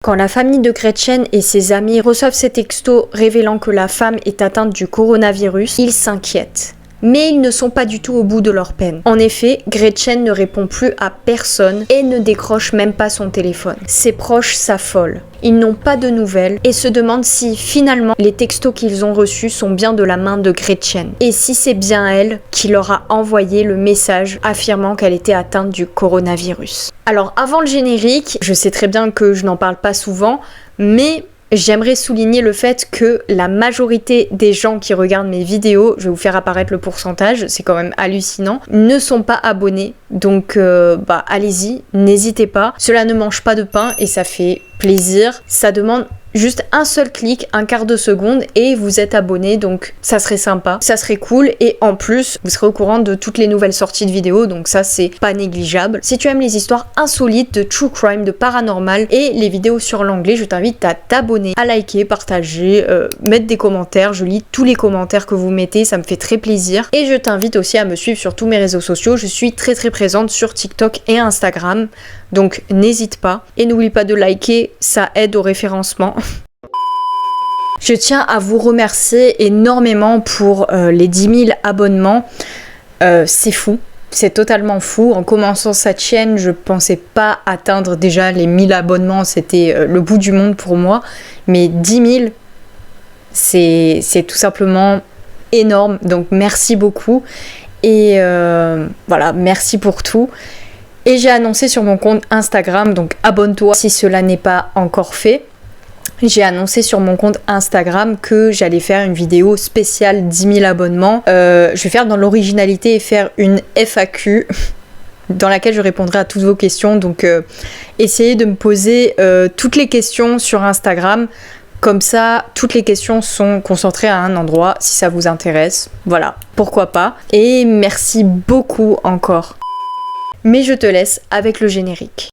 Quand la famille de Gretchen et ses amis reçoivent ces textos révélant que la femme est atteinte du coronavirus, ils s'inquiètent. Mais ils ne sont pas du tout au bout de leur peine. En effet, Gretchen ne répond plus à personne et ne décroche même pas son téléphone. Ses proches s'affolent. Ils n'ont pas de nouvelles et se demandent si finalement les textos qu'ils ont reçus sont bien de la main de Gretchen. Et si c'est bien elle qui leur a envoyé le message affirmant qu'elle était atteinte du coronavirus. Alors avant le générique, je sais très bien que je n'en parle pas souvent, mais j'aimerais souligner le fait que la majorité des gens qui regardent mes vidéos, je vais vous faire apparaître le pourcentage, c'est quand même hallucinant, ne sont pas abonnés. Donc allez-y, n'hésitez pas. Cela ne mange pas de pain et ça fait plaisir. Ça demande juste un seul clic, un quart de seconde et vous êtes abonné, donc ça serait sympa, ça serait cool et en plus vous serez au courant de toutes les nouvelles sorties de vidéos, donc ça c'est pas négligeable. Si tu aimes les histoires insolites de true crime, de paranormal et les vidéos sur l'anglais, je t'invite à t'abonner, à liker, partager, mettre des commentaires, je lis tous les commentaires que vous mettez, ça me fait très plaisir et je t'invite aussi à me suivre sur tous mes réseaux sociaux, je suis très présente sur TikTok et Instagram, donc n'hésite pas et n'oublie pas de liker, ça aide au référencement. Je tiens à vous remercier énormément pour les 10 000 abonnements. C'est fou, c'est totalement fou. En commençant cette chaîne, je pensais pas atteindre déjà les 1000 abonnements, c'était le bout du monde pour moi. Mais 10 000, c'est tout simplement énorme. Donc merci beaucoup. Et voilà, merci pour tout. Et j'ai annoncé sur mon compte Instagram, donc abonne-toi si cela n'est pas encore fait. J'ai annoncé sur mon compte Instagram que j'allais faire une vidéo spéciale 10 000 abonnements. Je vais faire dans l'originalité et faire une FAQ dans laquelle je répondrai à toutes vos questions. Donc essayez de me poser toutes les questions sur Instagram. Comme ça, toutes les questions sont concentrées à un endroit si ça vous intéresse. Voilà, pourquoi pas. Et merci beaucoup encore. Mais je te laisse avec le générique.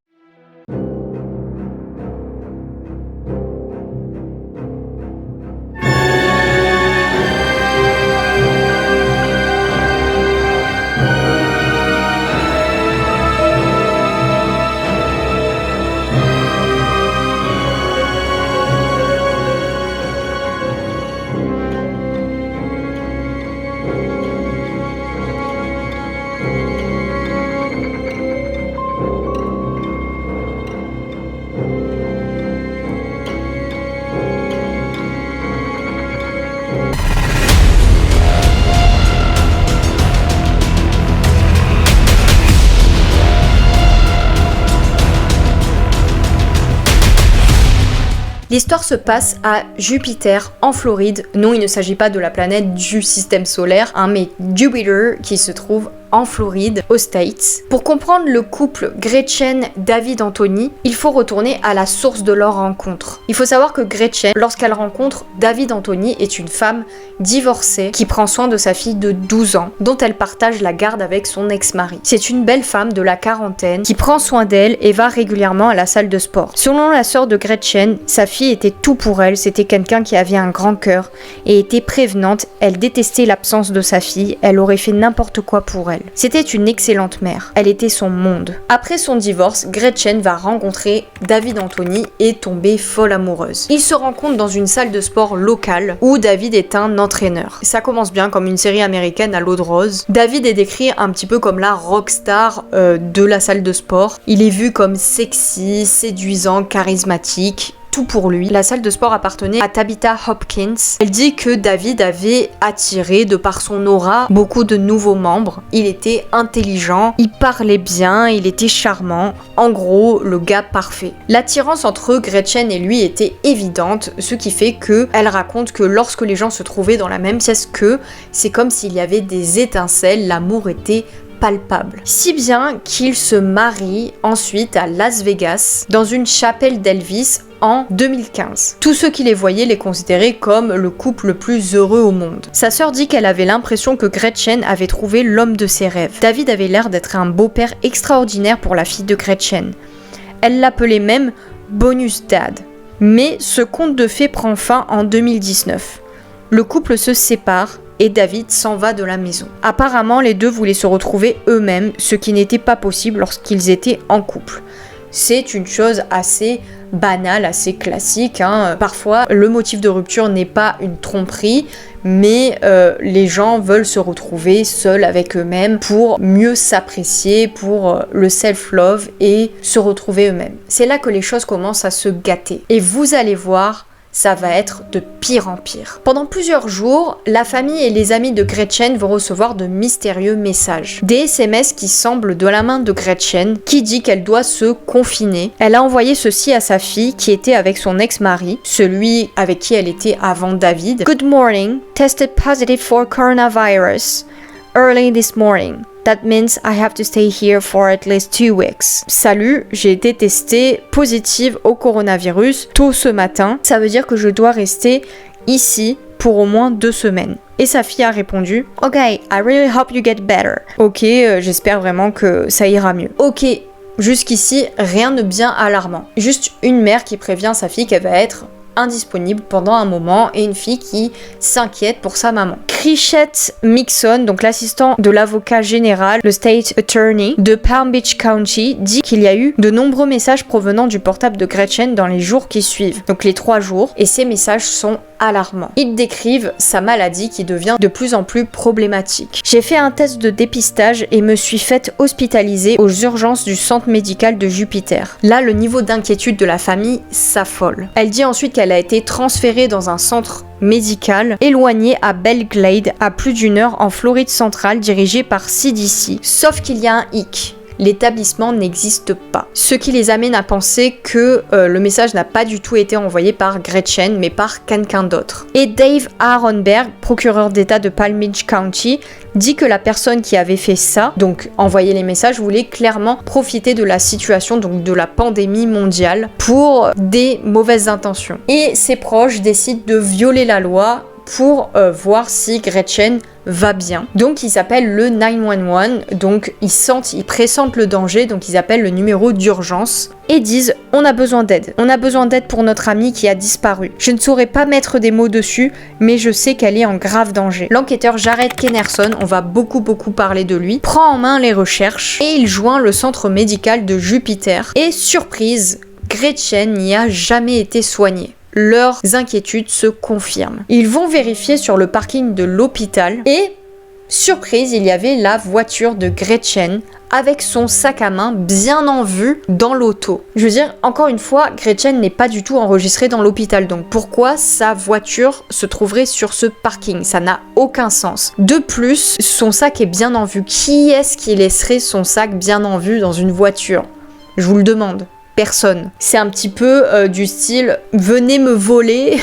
L'histoire se passe à Jupiter, en Floride. Non, il ne s'agit pas de la planète du système solaire, mais Jupiter qui se trouve en Floride, aux States. Pour comprendre le couple Gretchen-David Anthony, il faut retourner à la source de leur rencontre. Il faut savoir que Gretchen, lorsqu'elle rencontre David Anthony, est une femme divorcée qui prend soin de sa fille de 12 ans, dont elle partage la garde avec son ex-mari. C'est une belle femme de la quarantaine qui prend soin d'elle et va régulièrement à la salle de sport. Selon la sœur de Gretchen, sa fille était tout pour elle, c'était quelqu'un qui avait un grand cœur et était prévenante, elle détestait l'absence de sa fille, elle aurait fait n'importe quoi pour elle. C'était une excellente mère, elle était son monde. Après son divorce, Gretchen va rencontrer David Anthony et tomber folle amoureuse. Ils se rencontrent dans une salle de sport locale où David est un entraîneur. Ça commence bien comme une série américaine à l'eau de rose. David est décrit un petit peu comme la rockstar de la salle de sport. Il est vu comme sexy, séduisant, charismatique. Pour lui. La salle de sport appartenait à Tabitha Hopkins. Elle dit que David avait attiré, de par son aura, beaucoup de nouveaux membres. Il était intelligent, il parlait bien, il était charmant. En gros, le gars parfait. L'attirance entre Gretchen et lui était évidente, ce qui fait que elle raconte que lorsque les gens se trouvaient dans la même pièce qu'eux, c'est comme s'il y avait des étincelles, l'amour était palpable. Si bien qu'ils se marient ensuite à Las Vegas, dans une chapelle d'Elvis en 2015. Tous ceux qui les voyaient les considéraient comme le couple le plus heureux au monde. Sa sœur dit qu'elle avait l'impression que Gretchen avait trouvé l'homme de ses rêves. David avait l'air d'être un beau-père extraordinaire pour la fille de Gretchen. Elle l'appelait même Bonus Dad. Mais ce conte de fées prend fin en 2019. Le couple se sépare et David s'en va de la maison. Apparemment, les deux voulaient se retrouver eux-mêmes, ce qui n'était pas possible lorsqu'ils étaient en couple. c'est une chose assez banale, assez classique. Parfois, le motif de rupture n'est pas une tromperie, mais les gens veulent se retrouver seuls avec eux-mêmes pour mieux s'apprécier, pour le self-love et se retrouver eux-mêmes. C'est là que les choses commencent à se gâter. Et vous allez voir, ça va être de pire en pire. Pendant plusieurs jours, la famille et les amis de Gretchen vont recevoir de mystérieux messages. Des SMS qui semblent de la main de Gretchen, qui dit qu'elle doit se confiner. Elle a envoyé ceci à sa fille qui était avec son ex-mari, celui avec qui elle était avant David. Good morning, tested positive for coronavirus. Early this morning. That means I have to stay here for at least 2 weeks. Salut, j'ai été testée positive au coronavirus tôt ce matin. Ça veut dire que je dois rester ici pour au moins 2 semaines. Et sa fille a répondu « Ok, I really hope you get better. » Ok, j'espère vraiment que ça ira mieux. Ok, jusqu'ici, rien de bien alarmant. Juste une mère qui prévient sa fille qu'elle va être indisponible pendant un moment et une fille qui s'inquiète pour sa maman. Chrisette Mixon, donc l'assistant de l'avocat général, le State Attorney de Palm Beach County, dit qu'il y a eu de nombreux messages provenant du portable de Gretchen dans les jours qui suivent, donc les 3 jours, et ces messages sont alarmants. Ils décrivent sa maladie qui devient de plus en plus problématique. J'ai fait un test de dépistage et me suis faite hospitaliser aux urgences du centre médical de Jupiter. Là, le niveau d'inquiétude de la famille s'affole. Elle dit ensuite qu'elle a été transférée dans un centre médical éloigné à Belle Glade, à plus d'1 heure en Floride centrale, dirigé par CDC. Sauf qu'il y a un hic. L'établissement n'existe pas. Ce qui les amène à penser que le message n'a pas du tout été envoyé par Gretchen, mais par quelqu'un d'autre. Et Dave Aronberg, procureur d'État de Palm Beach County, dit que la personne qui avait fait ça, donc envoyer les messages, voulait clairement profiter de la situation, donc de la pandémie mondiale, pour des mauvaises intentions. Et ses proches décident de violer la loi pour voir si Gretchen va bien. Donc ils appellent le 911, donc ils pressentent le danger, donc ils appellent le numéro d'urgence et disent « On a besoin d'aide. On a besoin d'aide pour notre amie qui a disparu. Je ne saurais pas mettre des mots dessus, mais je sais qu'elle est en grave danger. » L'enquêteur Jared Kenerson, on va beaucoup parler de lui, prend en main les recherches et il joint le centre médical de Jupiter. Et surprise, Gretchen n'y a jamais été soignée. Leurs inquiétudes se confirment. Ils vont vérifier sur le parking de l'hôpital et, surprise, il y avait la voiture de Gretchen avec son sac à main bien en vue dans l'auto. Je veux dire, encore une fois, Gretchen n'est pas du tout enregistrée dans l'hôpital, donc pourquoi sa voiture se trouverait sur ce parking? Ça n'a aucun sens. De plus, son sac est bien en vue. Qui est-ce qui laisserait son sac bien en vue dans une voiture? Je vous le demande. Personne. C'est un petit peu du style « venez me voler,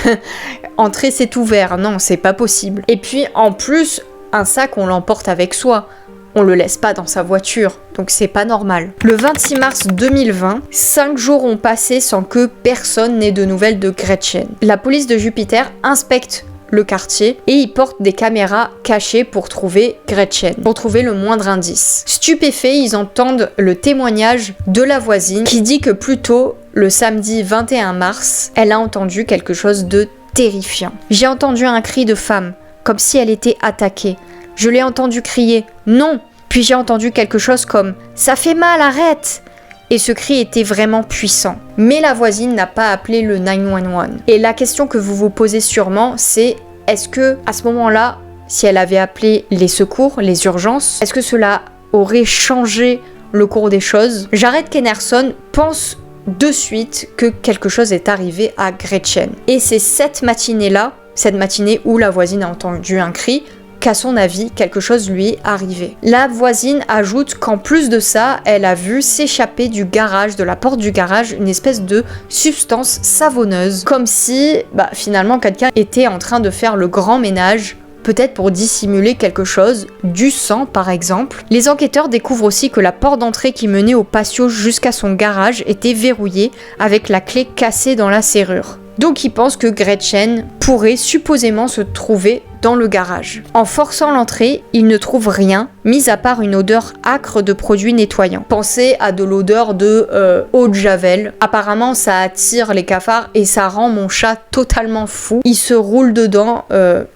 entrez c'est ouvert ». Non, c'est pas possible. Et puis en plus, un sac on l'emporte avec soi. On le laisse pas dans sa voiture, donc c'est pas normal. Le 26 mars 2020, 5 jours ont passé sans que personne n'ait de nouvelles de Gretchen. La police de Jupiter inspecte le quartier et ils portent des caméras cachées pour trouver Gretchen, pour trouver le moindre indice. Stupéfaits, ils entendent le témoignage de la voisine qui dit que plus tôt, le samedi 21 mars, elle a entendu quelque chose de terrifiant. J'ai entendu un cri de femme, comme si elle était attaquée. Je l'ai entendu crier « Non !» Puis j'ai entendu quelque chose comme « Ça fait mal, arrête !» Et ce cri était vraiment puissant. Mais la voisine n'a pas appelé le 911. Et la question que vous vous posez sûrement, c'est est-ce que à ce moment-là, si elle avait appelé les secours, les urgences, est-ce que cela aurait changé le cours des choses? Jared Kenerson pense de suite que quelque chose est arrivé à Gretchen. Et c'est cette matinée-là, cette matinée où la voisine a entendu un cri, qu'à son avis, quelque chose lui est arrivé. La voisine ajoute qu'en plus de ça, elle a vu s'échapper du garage, de la porte du garage, une espèce de substance savonneuse. Comme si, finalement, quelqu'un était en train de faire le grand ménage, peut-être pour dissimuler quelque chose, du sang par exemple. Les enquêteurs découvrent aussi que la porte d'entrée qui menait au patio jusqu'à son garage était verrouillée, avec la clé cassée dans la serrure. Donc ils pensent que Gretchen pourrait supposément se trouver dans le garage. En forçant l'entrée, ils ne trouvent rien, mis à part une odeur âcre de produits nettoyants. Pensez à de l'odeur de eau de javel. Apparemment, ça attire les cafards et ça rend mon chat totalement fou. Il se roule dedans,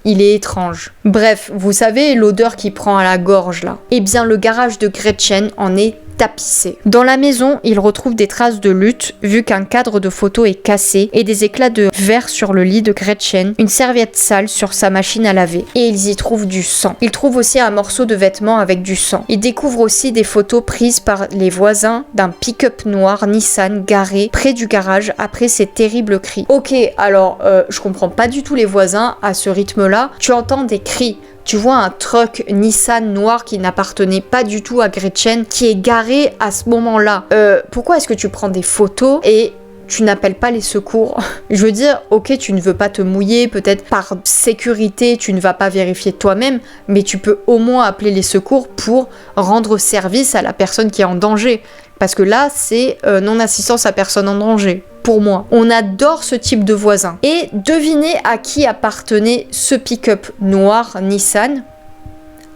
il est étrange. Bref, vous savez l'odeur qui prend à la gorge là. Eh bien, le garage de Gretchen en est tapissé. Dans la maison, ils retrouvent des traces de lutte, vu qu'un cadre de photo est cassé, et des éclats de verre sur le lit de Gretchen, une serviette sale sur sa machine à laver. Et ils y trouvent du sang. Ils trouvent aussi un morceau de vêtement avec du sang. Ils découvrent aussi des photos prises par les voisins d'un pick-up noir Nissan garé près du garage après ces terribles cris. Ok, alors je comprends pas du tout les voisins à ce rythme-là. Tu entends des cris. Tu vois un truck Nissan noir qui n'appartenait pas du tout à Gretchen qui est garé à ce moment-là. Pourquoi est-ce que tu prends des photos et tu n'appelles pas les secours? Je veux dire, ok, tu ne veux pas te mouiller, peut-être par sécurité, tu ne vas pas vérifier toi-même, mais tu peux au moins appeler les secours pour rendre service à la personne qui est en danger. Parce que là, c'est non-assistance à personne en danger. Pour moi. On adore ce type de voisin. Et devinez à qui appartenait ce pick-up noir Nissan?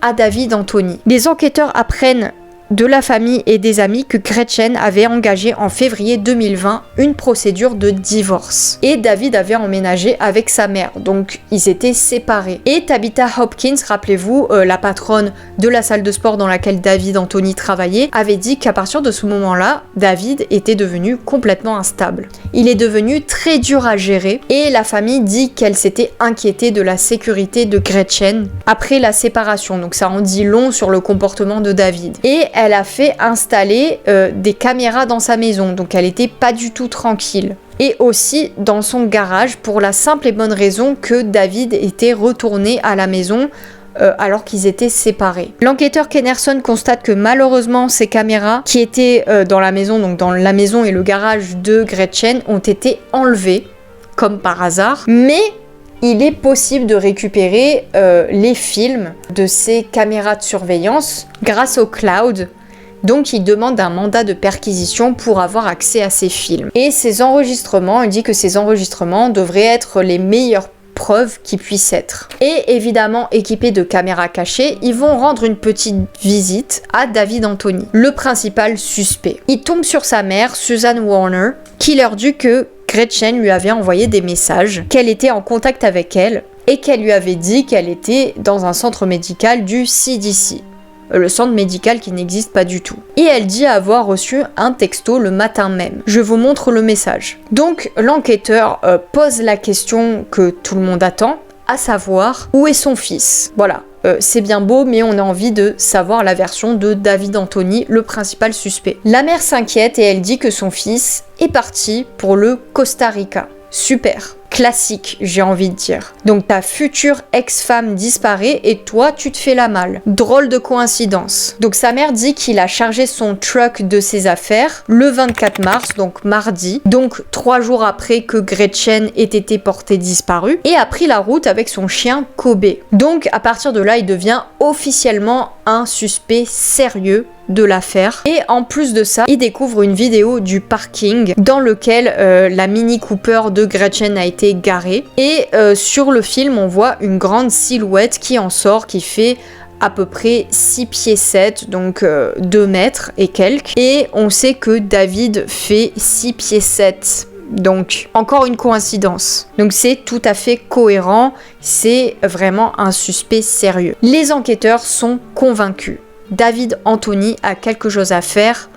À David Anthony. Les enquêteurs apprennent de la famille et des amis que Gretchen avait engagé en février 2020 une procédure de divorce. Et David avait emménagé avec sa mère, donc ils étaient séparés. Et Tabitha Hopkins, rappelez-vous, la patronne de la salle de sport dans laquelle David Anthony travaillait, avait dit qu'à partir de ce moment-là, David était devenu complètement instable. Il est devenu très dur à gérer et la famille dit qu'elle s'était inquiétée de la sécurité de Gretchen après la séparation, donc ça en dit long sur le comportement de David. Et elle a fait installer des caméras dans sa maison, donc elle était pas du tout tranquille. Et aussi dans son garage pour la simple et bonne raison que David était retourné à la maison alors qu'ils étaient séparés. L'enquêteur Kennerson constate que malheureusement ces caméras qui étaient dans la maison, donc dans la maison et le garage de Gretchen, ont été enlevées, comme par hasard, mais il est possible de récupérer les films de ces caméras de surveillance grâce au cloud. Donc il demande un mandat de perquisition pour avoir accès à ces films. Et ces enregistrements, il dit que ces enregistrements devraient être les meilleures preuves qui puissent être. Et évidemment, équipés de caméras cachées, ils vont rendre une petite visite à David Anthony, le principal suspect. Ils tombent sur sa mère, Susan Warner, qui leur dit que Gretchen lui avait envoyé des messages, qu'elle était en contact avec elle et qu'elle lui avait dit qu'elle était dans un centre médical du CDC, le centre médical qui n'existe pas du tout. Et elle dit avoir reçu un texto le matin même. Je vous montre le message. Donc l'enquêteur pose la question que tout le monde attend, à savoir où est son fils. Voilà. C'est bien beau, mais on a envie de savoir la version de David Anthony, le principal suspect. La mère s'inquiète et elle dit que son fils est parti pour le Costa Rica. Super. Classique, j'ai envie de dire. Donc ta future ex-femme disparaît et toi tu te fais la malle. Drôle de coïncidence. Donc sa mère dit qu'il a chargé son truck de ses affaires le 24 mars, donc mardi, donc 3 jours après que Gretchen ait été portée disparue, et a pris la route avec son chien Kobe. Donc à partir de là, il devient officiellement un suspect sérieux de l'affaire. Et en plus de ça, il découvre une vidéo du parking dans lequel la Mini Cooper de Gretchen a été garée. Et sur le film, on voit une grande silhouette qui en sort, qui fait à peu près 6 pieds 7, donc 2 mètres et quelques. Et on sait que David fait 6 pieds 7. Donc, encore une coïncidence. Donc c'est tout à fait cohérent, c'est vraiment un suspect sérieux. Les enquêteurs sont convaincus. David Anthony a quelque chose à faire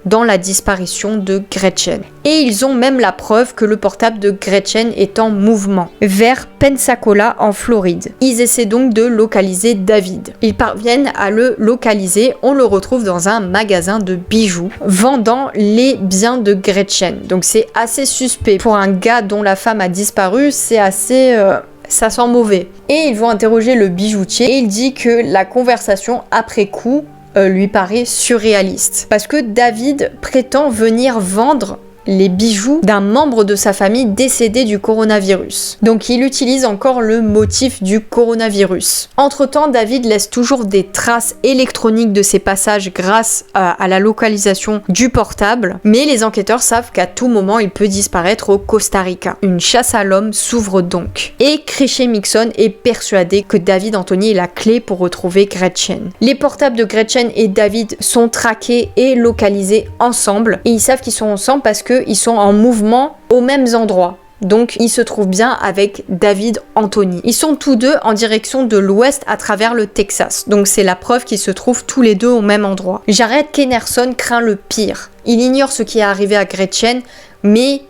dans la disparition de Gretchen. Et ils ont même la preuve que le portable de Gretchen est en mouvement vers Pensacola en Floride. Ils essaient donc de localiser David. Ils parviennent à le localiser, on le retrouve dans un magasin de bijoux vendant les biens de Gretchen. Donc c'est assez suspect. Pour un gars dont la femme a disparu, c'est assez... ça sent mauvais. Et ils vont interroger le bijoutier et il dit que la conversation après coup lui paraît surréaliste. Parce que David prétend venir vendre les bijoux d'un membre de sa famille décédé du coronavirus. Donc il utilise encore le motif du coronavirus. Entre-temps, David laisse toujours des traces électroniques de ses passages grâce à la localisation du portable, mais les enquêteurs savent qu'à tout moment il peut disparaître au Costa Rica. Une chasse à l'homme s'ouvre donc. Et Chrissy Mixon est persuadé que David Anthony est la clé pour retrouver Gretchen. Les portables de Gretchen et David sont traqués et localisés ensemble, et ils savent qu'ils sont ensemble parce qu'ils sont en mouvement aux mêmes endroits. donc il se trouve bien avec David Anthony. Ils sont tous deux en direction de l'ouest à travers le Texas, donc c'est la preuve qu'ils se trouvent tous les deux au même endroit. Jared Kenerson craint le pire. Il ignore ce qui est arrivé à Gretchen, mais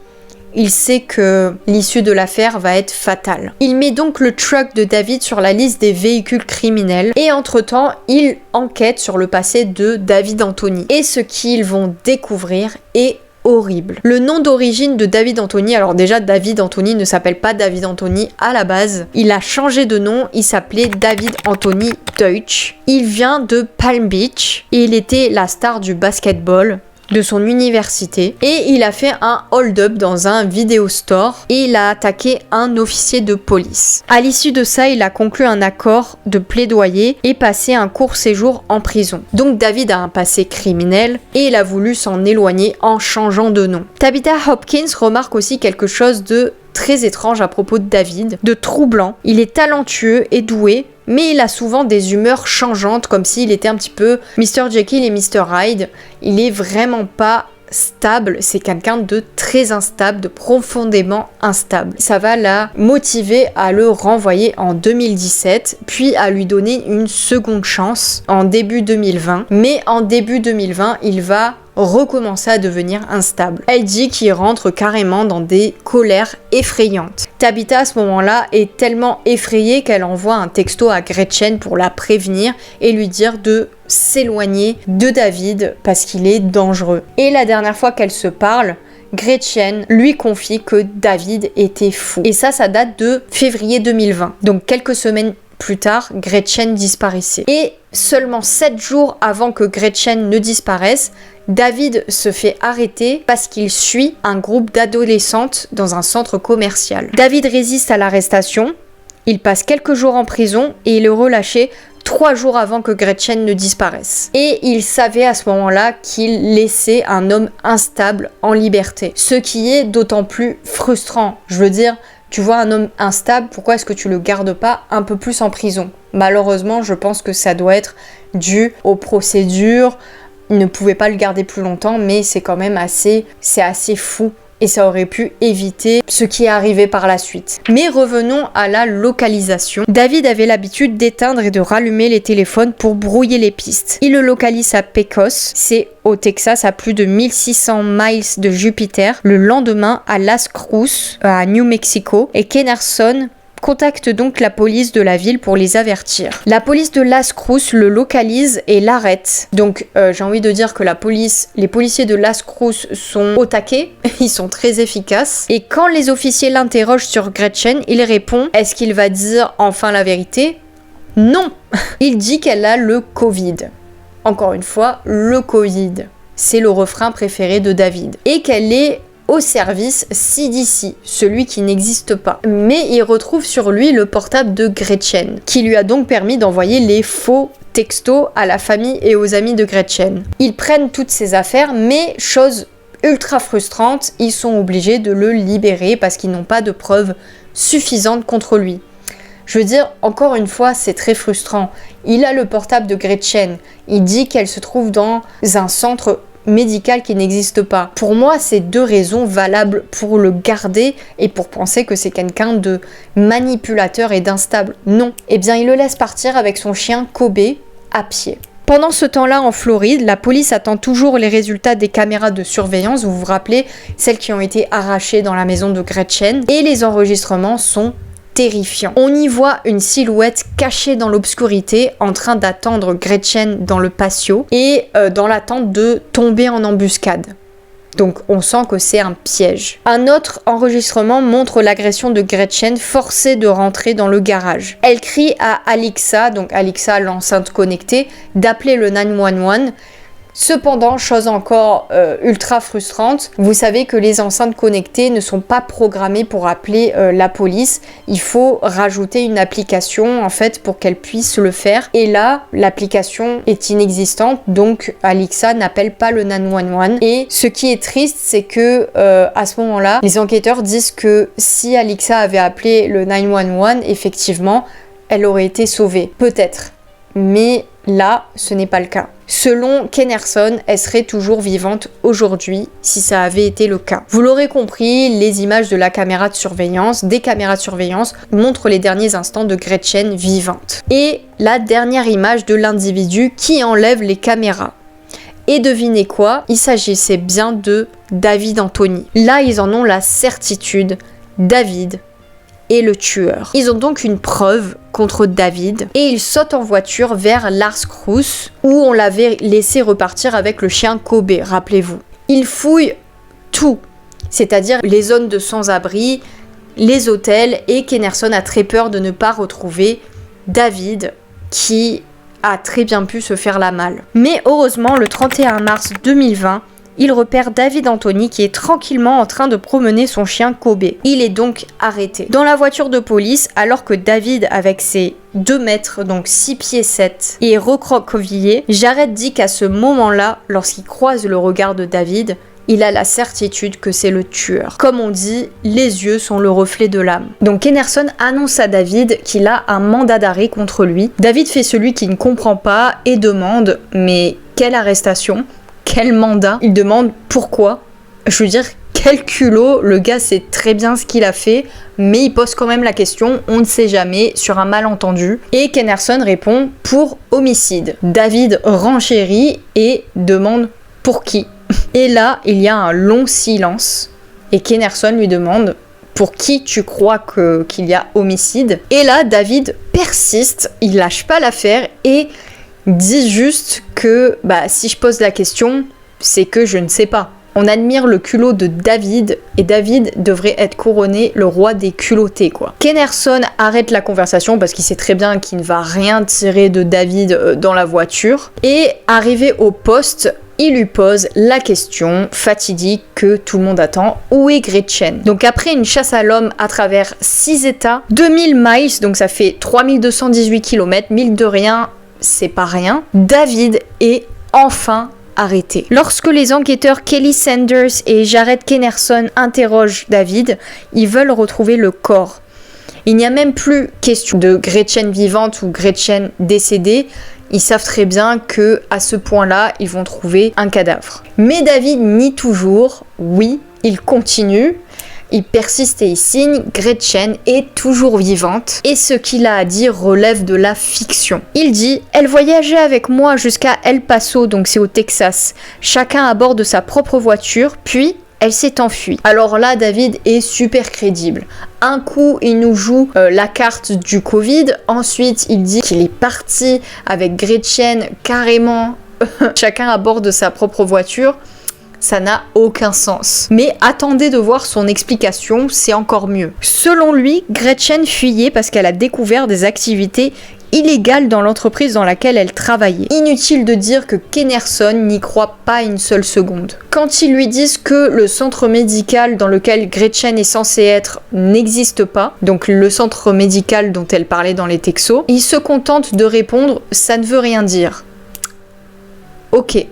il sait que l'issue de l'affaire va être fatale. Il met donc le truck de David sur la liste des véhicules criminels et entre-temps, il enquête sur le passé de David Anthony. Et ce qu'ils vont découvrir est horrible. Le nom d'origine de David Anthony, alors déjà David Anthony ne s'appelle pas David Anthony à la base, il a changé de nom, il s'appelait David Anthony Deutsch. Il vient de Palm Beach et il était la star du basketball de son université et il a fait un hold-up dans un vidéo store et il a attaqué un officier de police. À l'issue de ça, il a conclu un accord de plaidoyer et passé un court séjour en prison. Donc David a un passé criminel et il a voulu s'en éloigner en changeant de nom. Tabitha Hopkins remarque aussi quelque chose de très étrange à propos de David, de troublant. Il est talentueux et doué, mais il a souvent des humeurs changeantes, comme s'il était un petit peu Mr. Jekyll et Mr. Hyde. Il est vraiment pas stable, c'est quelqu'un de très instable, de profondément instable. Ça va la motiver à le renvoyer en 2017, puis à lui donner une seconde chance en début 2020. Mais en début 2020, il va recommencer à devenir instable. Elle dit qu'il rentre carrément dans des colères effrayantes. Tabitha à ce moment-là est tellement effrayée qu'elle envoie un texto à Gretchen pour la prévenir et lui dire de s'éloigner de David parce qu'il est dangereux. Et la dernière fois qu'elle se parle, Gretchen lui confie que David était fou. Et ça date de février 2020. Donc quelques semaines plus tard, Gretchen disparaissait. Et seulement 7 jours avant que Gretchen ne disparaisse, David se fait arrêter parce qu'il suit un groupe d'adolescentes dans un centre commercial. David résiste à l'arrestation, il passe quelques jours en prison et il est relâché 3 jours avant que Gretchen ne disparaisse. Et il savait à ce moment-là qu'il laissait un homme instable en liberté. Ce qui est d'autant plus frustrant. Je veux dire, tu vois un homme instable, pourquoi est-ce que tu le gardes pas un peu plus en prison ? Malheureusement, je pense que ça doit être dû aux procédures. Il ne pouvait pas le garder plus longtemps, mais c'est quand même assez fou. Et ça aurait pu éviter ce qui est arrivé par la suite. Mais revenons à la localisation. David avait l'habitude d'éteindre et de rallumer les téléphones pour brouiller les pistes. Il le localise à Pecos, c'est au Texas, à plus de 1600 miles de Jupiter. Le lendemain, à Las Cruz, à New Mexico, et Kenerson contacte donc la police de la ville pour les avertir. La police de Las Cruz le localise et l'arrête. Donc j'ai envie de dire que les policiers de Las Cruz sont au taquet, ils sont très efficaces. Et quand les officiers l'interrogent sur Gretchen, il répond, est-ce qu'il va dire enfin la vérité ? Non. Il dit qu'elle a le Covid. Encore une fois, le Covid. C'est le refrain préféré de David. Et qu'elle est au service CDC, celui qui n'existe pas. Mais il retrouve sur lui le portable de Gretchen, qui lui a donc permis d'envoyer les faux textos à la famille et aux amis de Gretchen. Ils prennent toutes ces affaires, mais chose ultra frustrante, ils sont obligés de le libérer parce qu'ils n'ont pas de preuves suffisantes contre lui. Je veux dire, encore une fois, c'est très frustrant. Il a le portable de Gretchen, il dit qu'elle se trouve dans un centre médical qui n'existe pas. Pour moi, c'est 2 raisons valables pour le garder et pour penser que c'est quelqu'un de manipulateur et d'instable. Non. Eh bien, il le laisse partir avec son chien Kobe à pied. Pendant ce temps-là, en Floride, la police attend toujours les résultats des caméras de surveillance. Vous vous rappelez, celles qui ont été arrachées dans la maison de Gretchen. Et les enregistrements sont terrifiant. On y voit une silhouette cachée dans l'obscurité en train d'attendre Gretchen dans le patio et dans l'attente de tomber en embuscade. Donc on sent que c'est un piège. Un autre enregistrement montre l'agression de Gretchen forcée de rentrer dans le garage. Elle crie à Alexa, donc Alexa l'enceinte connectée, d'appeler le 911. Cependant, chose encore ultra frustrante, vous savez que les enceintes connectées ne sont pas programmées pour appeler la police. Il faut rajouter une application en fait pour qu'elle puisse le faire. Et là, l'application est inexistante, donc Alexa n'appelle pas le 911. Et ce qui est triste, c'est que à ce moment-là, les enquêteurs disent que si Alexa avait appelé le 911, effectivement, elle aurait été sauvée. Peut-être. Mais là, ce n'est pas le cas. Selon Kennerson, elle serait toujours vivante aujourd'hui si ça avait été le cas. Vous l'aurez compris, les images de la caméra de surveillance, des caméras de surveillance, montrent les derniers instants de Gretchen vivante. Et la dernière image de l'individu qui enlève les caméras. Et devinez quoi? Il s'agissait bien de David Anthony. Là, ils en ont la certitude. David est le tueur. Ils ont donc une preuve contre David et ils sautent en voiture vers Lars Cruz où on l'avait laissé repartir avec le chien Kobe, rappelez-vous. Ils fouillent tout, c'est-à-dire les zones de sans-abri, les hôtels, et Kennerson a très peur de ne pas retrouver David qui a très bien pu se faire la malle. Mais heureusement, le 31 mars 2020, il repère David Anthony qui est tranquillement en train de promener son chien Kobe. Il est donc arrêté. Dans la voiture de police, alors que David, avec ses 2 mètres, donc 6 pieds 7, est recroquevillé, Jared dit qu'à ce moment-là, lorsqu'il croise le regard de David, il a la certitude que c'est le tueur. Comme on dit, les yeux sont le reflet de l'âme. Donc Kennerson annonce à David qu'il a un mandat d'arrêt contre lui. David fait celui qui ne comprend pas et demande « Mais quelle arrestation ? Quel mandat ?» Il demande pourquoi. Je veux dire, quel culot, le gars sait très bien ce qu'il a fait, mais il pose quand même la question, on ne sait jamais, sur un malentendu. Et Kennerson répond pour homicide. David renchérit et demande pour qui. Et là, il y a un long silence et Kennerson lui demande pour qui tu crois qu'il y a homicide. Et là, David persiste, il lâche pas l'affaire et dit juste que si je pose la question, c'est que je ne sais pas. On admire le culot de David et David devrait être couronné le roi des culottés, quoi. Kennerson arrête la conversation parce qu'il sait très bien qu'il ne va rien tirer de David dans la voiture. Et arrivé au poste, il lui pose la question fatidique que tout le monde attend. Où est Gretchen? Donc après une chasse à l'homme à travers 6 états, 2000 miles, donc ça fait 3218 km, 1000 de rien, c'est pas rien. David est enfin arrêté. Lorsque les enquêteurs Kelly Sanders et Jared Kennerson interrogent David, ils veulent retrouver le corps. Il n'y a même plus question de Gretchen vivante ou Gretchen décédée. Ils savent très bien que à ce point-là, ils vont trouver un cadavre. Mais David nie toujours. Oui, il continue. Il persiste et il signe. Gretchen est toujours vivante. Et ce qu'il a à dire relève de la fiction. Il dit « Elle voyageait avec moi jusqu'à El Paso, donc c'est au Texas. Chacun à bord de sa propre voiture, puis elle s'est enfuie. » Alors là, David est super crédible. Un coup, il nous joue la carte du Covid. Ensuite, il dit qu'il est parti avec Gretchen carrément, chacun à bord de sa propre voiture. Ça n'a aucun sens. Mais attendez de voir son explication, c'est encore mieux. Selon lui, Gretchen fuyait parce qu'elle a découvert des activités illégale dans l'entreprise dans laquelle elle travaillait. Inutile de dire que Kennerson n'y croit pas une seule seconde. Quand ils lui disent que le centre médical dans lequel Gretchen est censée être n'existe pas, donc le centre médical dont elle parlait dans les textos, il se contente de répondre « ça ne veut rien dire ». Ok,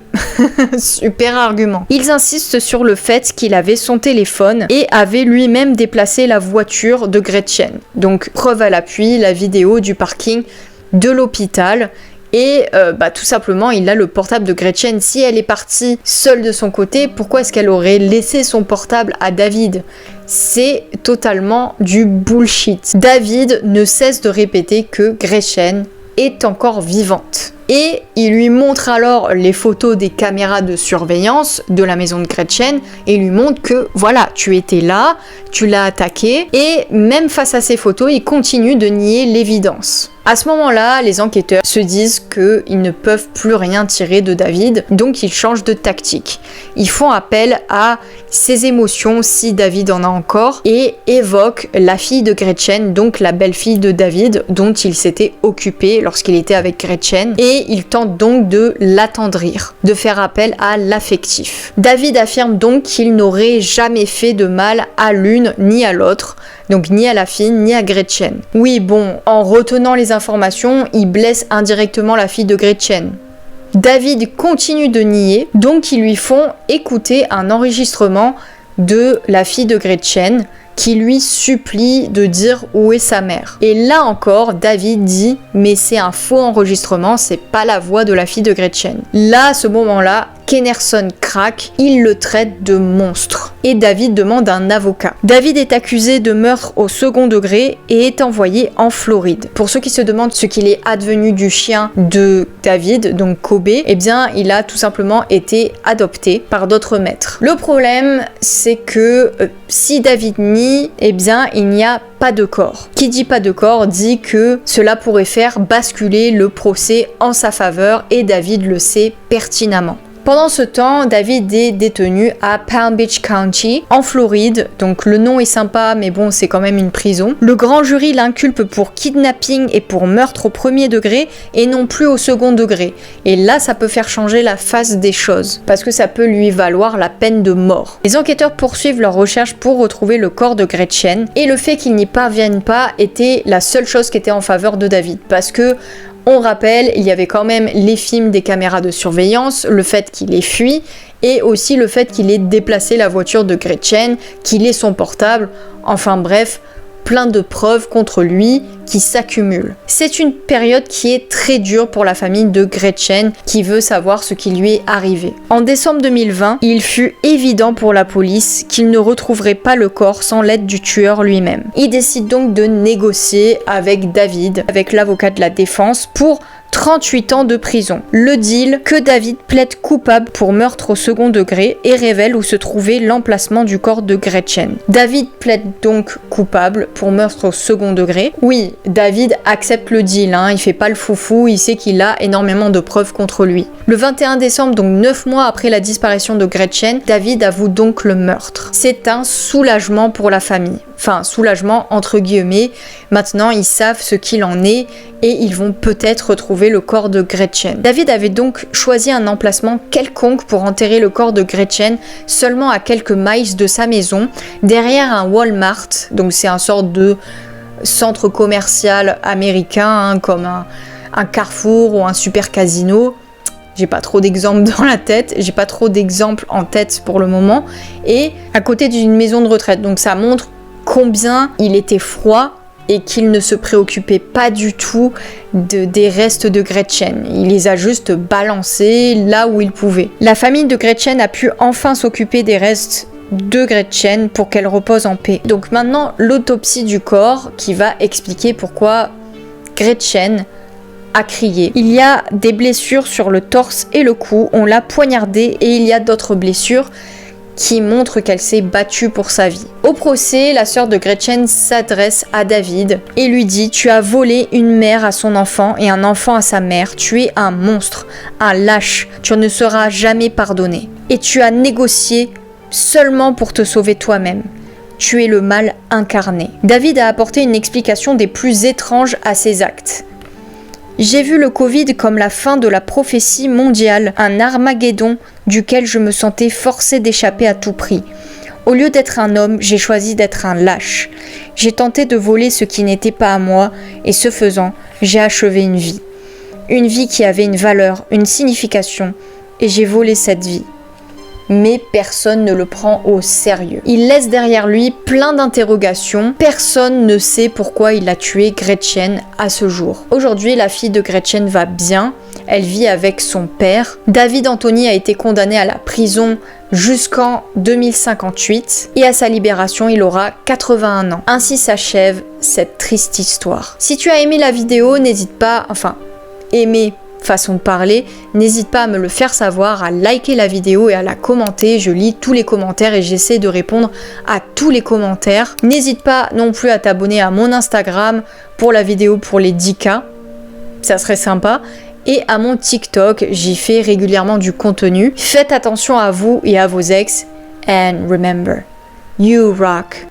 super argument. Ils insistent sur le fait qu'il avait son téléphone et avait lui-même déplacé la voiture de Gretchen. Donc preuve à l'appui, la vidéo du parking de l'hôpital. Et tout simplement, il a le portable de Gretchen. Si elle est partie seule de son côté, pourquoi est-ce qu'elle aurait laissé son portable à David ? C'est totalement du bullshit. David ne cesse de répéter que Gretchen est encore vivante. Et il lui montre alors les photos des caméras de surveillance de la maison de Gretchen et lui montre que voilà, tu étais là, tu l'as attaqué. Et même face à ces photos, il continue de nier l'évidence. À ce moment-là, les enquêteurs se disent qu'ils ne peuvent plus rien tirer de David, donc ils changent de tactique. Ils font appel à ses émotions, si David en a encore, et évoquent la fille de Gretchen, donc la belle-fille de David, dont il s'était occupé lorsqu'il était avec Gretchen, et ils tentent donc de l'attendrir, de faire appel à l'affectif. David affirme donc qu'il n'aurait jamais fait de mal à l'une ni à l'autre, donc ni à la fille, ni à Gretchen. Oui, bon, en retenant les informations, il blesse indirectement la fille de Gretchen. David continue de nier, donc ils lui font écouter un enregistrement de la fille de Gretchen qui lui supplie de dire où est sa mère. Et là encore, David dit « mais c'est un faux enregistrement, c'est pas la voix de la fille de Gretchen ». Là, à ce moment-là, Kennerson craque, il le traite de monstre. Et David demande un avocat. David est accusé de meurtre au second degré et est envoyé en Floride. Pour ceux qui se demandent ce qu'il est advenu du chien de David, donc Kobe, eh bien il a tout simplement été adopté par d'autres maîtres. Le problème, c'est que si David nie, eh bien il n'y a pas de corps. Qui dit pas de corps dit que cela pourrait faire basculer le procès en sa faveur et David le sait pertinemment. Pendant ce temps, David est détenu à Palm Beach County, en Floride, donc le nom est sympa, mais bon, c'est quand même une prison. Le grand jury l'inculpe pour kidnapping et pour meurtre au premier degré, et non plus au second degré. Et là, ça peut faire changer la face des choses, parce que ça peut lui valoir la peine de mort. Les enquêteurs poursuivent leurs recherches pour retrouver le corps de Gretchen, et le fait qu'ils n'y parviennent pas était la seule chose qui était en faveur de David, parce que on rappelle, il y avait quand même les films des caméras de surveillance, le fait qu'il ait fui et aussi le fait qu'il ait déplacé la voiture de Gretchen, qu'il ait son portable, enfin bref, plein de preuves contre lui qui s'accumulent. C'est une période qui est très dure pour la famille de Gretchen qui veut savoir ce qui lui est arrivé. En décembre 2020, il fut évident pour la police qu'il ne retrouverait pas le corps sans l'aide du tueur lui-même. Il décide donc de négocier avec David, avec l'avocat de la défense, pour 38 ans de prison. Le deal, que David plaide coupable pour meurtre au second degré et révèle où se trouvait l'emplacement du corps de Gretchen. David plaide donc coupable pour meurtre au second degré. Oui, David accepte le deal, il fait pas le foufou, il sait qu'il a énormément de preuves contre lui. Le 21 décembre, donc 9 mois après la disparition de Gretchen, David avoue donc le meurtre. C'est un soulagement pour la famille. Enfin, soulagement entre guillemets. Maintenant, ils savent ce qu'il en est et ils vont peut-être retrouver le corps de Gretchen. David avait donc choisi un emplacement quelconque pour enterrer le corps de Gretchen, seulement à quelques miles de sa maison, derrière un Walmart. Donc c'est un sort de centre commercial américain, comme un Carrefour ou un super casino. J'ai pas trop d'exemples dans la tête, j'ai pas trop d'exemples en tête pour le moment. Et à côté d'une maison de retraite. Donc ça montre combien il était froid et qu'il ne se préoccupait pas du tout des restes de Gretchen. Il les a juste balancés là où il pouvait. La famille de Gretchen a pu enfin s'occuper des restes de Gretchen pour qu'elle repose en paix. Donc maintenant, l'autopsie du corps qui va expliquer pourquoi Gretchen a crié. Il y a des blessures sur le torse et le cou, on l'a poignardée et il y a d'autres blessures qui montre qu'elle s'est battue pour sa vie. Au procès, la sœur de Gretchen s'adresse à David et lui dit « Tu as volé une mère à son enfant et un enfant à sa mère. Tu es un monstre, un lâche. Tu ne seras jamais pardonné. Et tu as négocié seulement pour te sauver toi-même. Tu es le mal incarné. » David a apporté une explication des plus étranges à ses actes. J'ai vu le Covid comme la fin de la prophétie mondiale, un Armageddon duquel je me sentais forcé d'échapper à tout prix. Au lieu d'être un homme, j'ai choisi d'être un lâche. J'ai tenté de voler ce qui n'était pas à moi, et ce faisant, j'ai achevé une vie. Une vie qui avait une valeur, une signification, et j'ai volé cette vie. Mais personne ne le prend au sérieux. Il laisse derrière lui plein d'interrogations. Personne ne sait pourquoi il a tué Gretchen à ce jour. Aujourd'hui, la fille de Gretchen va bien. Elle vit avec son père. David Anthony a été condamné à la prison jusqu'en 2058 et à sa libération, il aura 81 ans. Ainsi s'achève cette triste histoire. Si tu as aimé la vidéo, n'hésite pas, aimer façon de parler, n'hésite pas à me le faire savoir, à liker la vidéo et à la commenter. Je lis tous les commentaires et j'essaie de répondre à tous les commentaires. N'hésite pas non plus à t'abonner à mon Instagram pour la vidéo pour les 10K, ça serait sympa. Et à mon TikTok, j'y fais régulièrement du contenu. Faites attention à vous et à vos ex. And remember, you rock.